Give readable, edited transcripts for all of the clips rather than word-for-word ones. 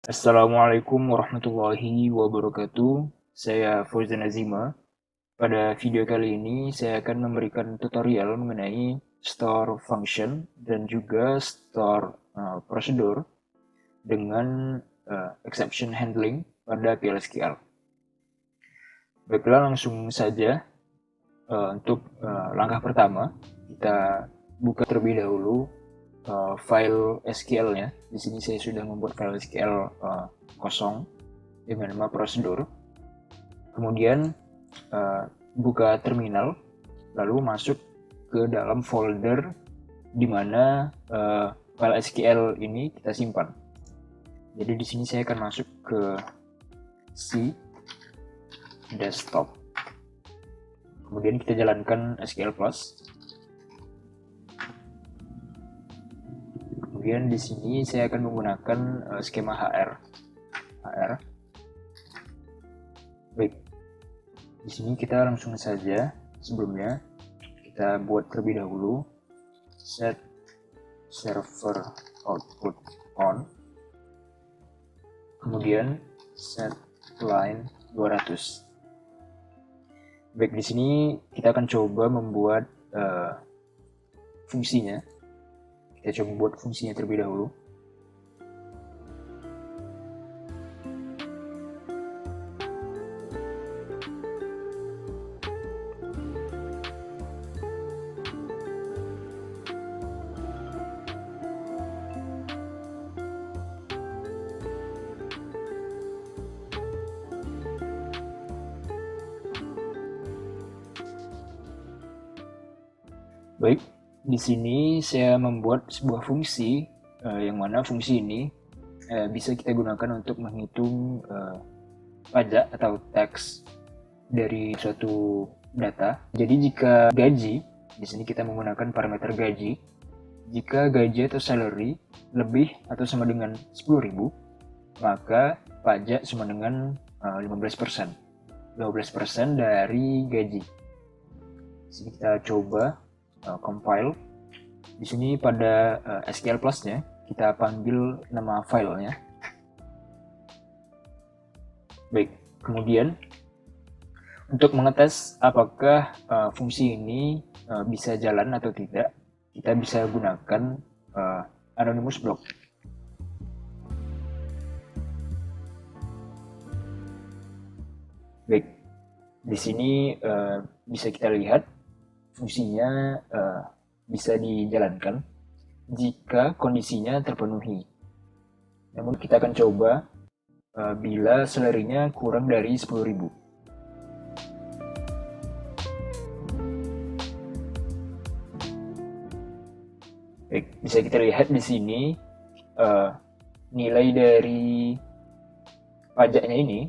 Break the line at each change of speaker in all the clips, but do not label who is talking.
Assalamualaikum warahmatullahi wabarakatuh. Saya Fauzan Azima. Pada video kali ini saya akan memberikan tutorial mengenai store function dan juga store prosedur dengan exception handling pada PLSQL. Baiklah, langsung saja untuk langkah pertama kita buka terlebih dahulu file SQL-nya. Di sini saya sudah membuat file SQL kosong dengan nama prosedur. Kemudian buka terminal, lalu masuk ke dalam folder di mana file SQL ini kita simpan. Jadi di sini saya akan masuk ke C desktop. Kemudian kita jalankan SQL Plus. Kemudian di sini saya akan menggunakan skema HR. Baik, di sini kita langsung saja. Sebelumnya kita buat terlebih dahulu set server output on, kemudian set line 200. Baik, di sini kita akan coba membuat fungsinya. Kita coba buat fungsinya terlebih dahulu. Baik, di sini saya membuat sebuah fungsi yang mana fungsi ini bisa kita gunakan untuk menghitung pajak atau tax dari suatu data. Jadi jika gaji, di sini kita menggunakan parameter gaji. Jika gaji atau salary lebih atau sama dengan 10.000, maka pajak sama dengan 15%. 15% dari gaji. Di sini kita coba compile. Di sini pada SQL Plus-nya kita panggil nama filenya. Baik, kemudian untuk mengetes apakah fungsi ini bisa jalan atau tidak, kita bisa gunakan anonymous block. Baik, di sini bisa kita lihat fungsinya bisa dijalankan jika kondisinya terpenuhi. Namun kita akan coba bila salary-nya kurang dari 10.000. Baik, bisa kita lihat di sini nilai dari pajaknya ini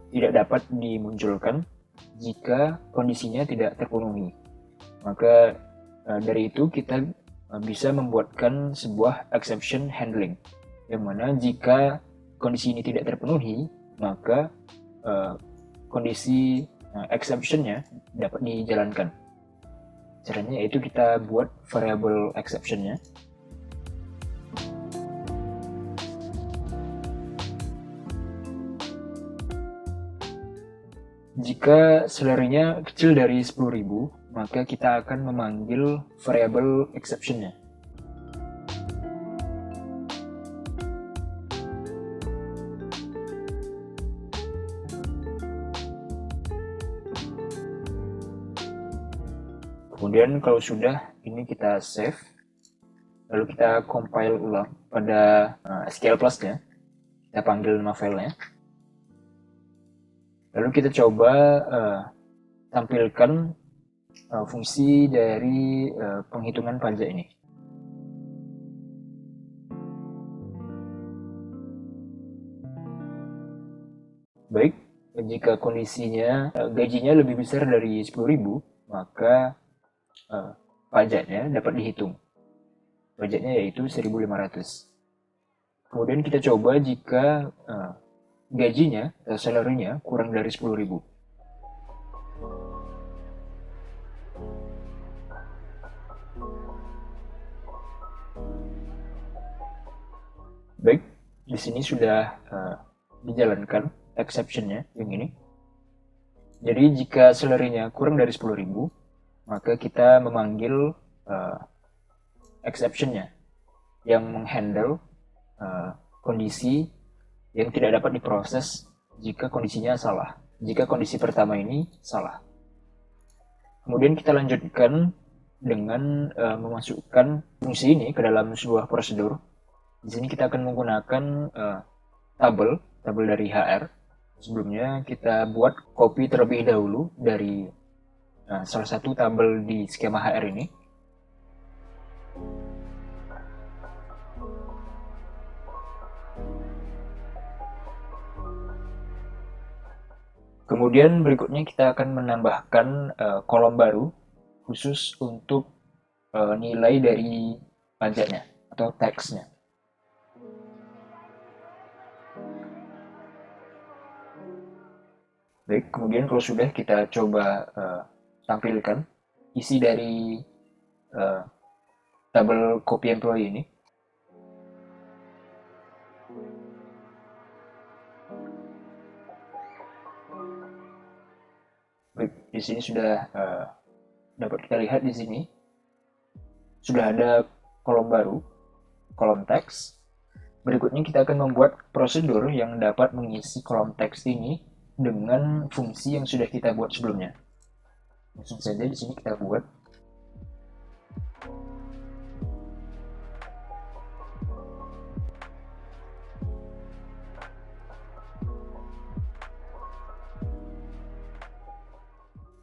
tidak dapat dimunculkan jika kondisinya tidak terpenuhi. Maka dari itu kita bisa membuatkan sebuah exception handling, yang mana jika kondisi ini tidak terpenuhi, maka kondisi exception-nya dapat dijalankan. Caranya yaitu kita buat variable exception-nya. Jika salary-nya kecil dari 10.000, maka kita akan memanggil variable exception-nya. Kemudian kalau sudah, ini kita save. Lalu kita compile ulang pada SQL Plus-nya. Kita panggil nama filenya. Lalu kita coba tampilkan fungsi dari penghitungan pajak ini. Baik, jika kondisinya gajinya lebih besar dari 10.000, maka pajaknya dapat dihitung. Pajaknya yaitu 1.500. Kemudian kita coba jika gajinya, salary-nya kurang dari 10.000. Baik, di sini sudah dijalankan exception-nya yang ini. Jadi jika salary-nya kurang dari 10.000, maka kita memanggil exception-nya yang menghandle kondisi yang tidak dapat diproses jika kondisinya salah. Jika kondisi pertama ini salah. Kemudian kita lanjutkan dengan memasukkan fungsi ini ke dalam sebuah prosedur. Di sini kita akan menggunakan tabel dari HR. Sebelumnya kita buat copy terlebih dahulu dari salah satu tabel di skema HR ini. Kemudian berikutnya kita akan menambahkan kolom baru khusus untuk nilai dari pajaknya atau teksnya. Baik, kemudian kalau sudah kita coba tampilkan isi dari tabel copy employee ini. Baik, di sini sudah dapat kita lihat di sini sudah ada kolom baru, kolom teks. Berikutnya kita akan membuat prosedur yang dapat mengisi kolom teks ini dengan fungsi yang sudah kita buat sebelumnya. Langsung saja di sini kita buat.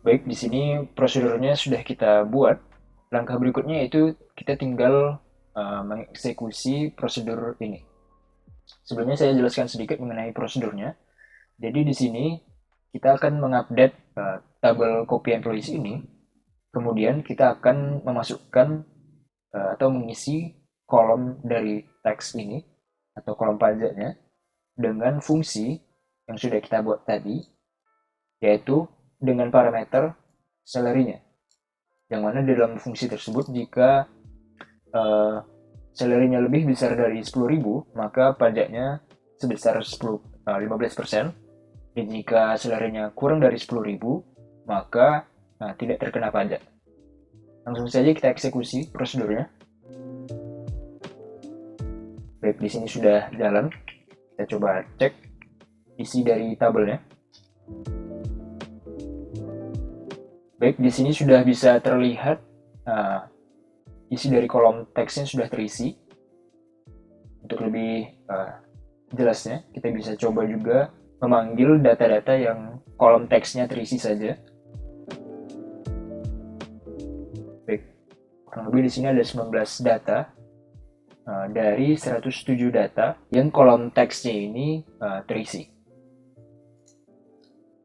Baik, di sini prosedurnya sudah kita buat. Langkah berikutnya itu kita tinggal mengeksekusi prosedur ini. Sebelumnya saya jelaskan sedikit mengenai prosedurnya. Jadi di sini kita akan mengupdate tabel copy employees ini. Kemudian kita akan memasukkan atau mengisi kolom dari teks ini atau kolom pajaknya dengan fungsi yang sudah kita buat tadi, yaitu dengan parameter salary-nya. Yang mana dalam fungsi tersebut jika salary-nya lebih besar dari 10.000, maka pajaknya sebesar 15%. Dan jika salary-nya kurang dari 10.000, maka tidak terkena pajak. Langsung saja kita eksekusi prosedurnya. Baik, di sini sudah jalan. Kita coba cek isi dari tabelnya. Baik, di sini sudah bisa terlihat isi dari kolom teksnya sudah terisi. Untuk lebih jelasnya, kita bisa coba juga memanggil data-data yang kolom teksnya terisi saja. Baik, kurang lebih di sini ada 19 data dari 107 data yang kolom teksnya ini terisi.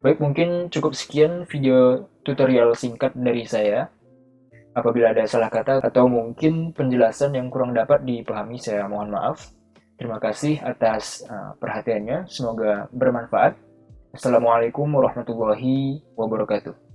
Baik, mungkin cukup sekian video tutorial singkat dari saya. Apabila ada salah kata atau mungkin penjelasan yang kurang dapat dipahami, saya mohon maaf. Terima kasih atas perhatiannya. Semoga bermanfaat. Assalamualaikum warahmatullahi wabarakatuh.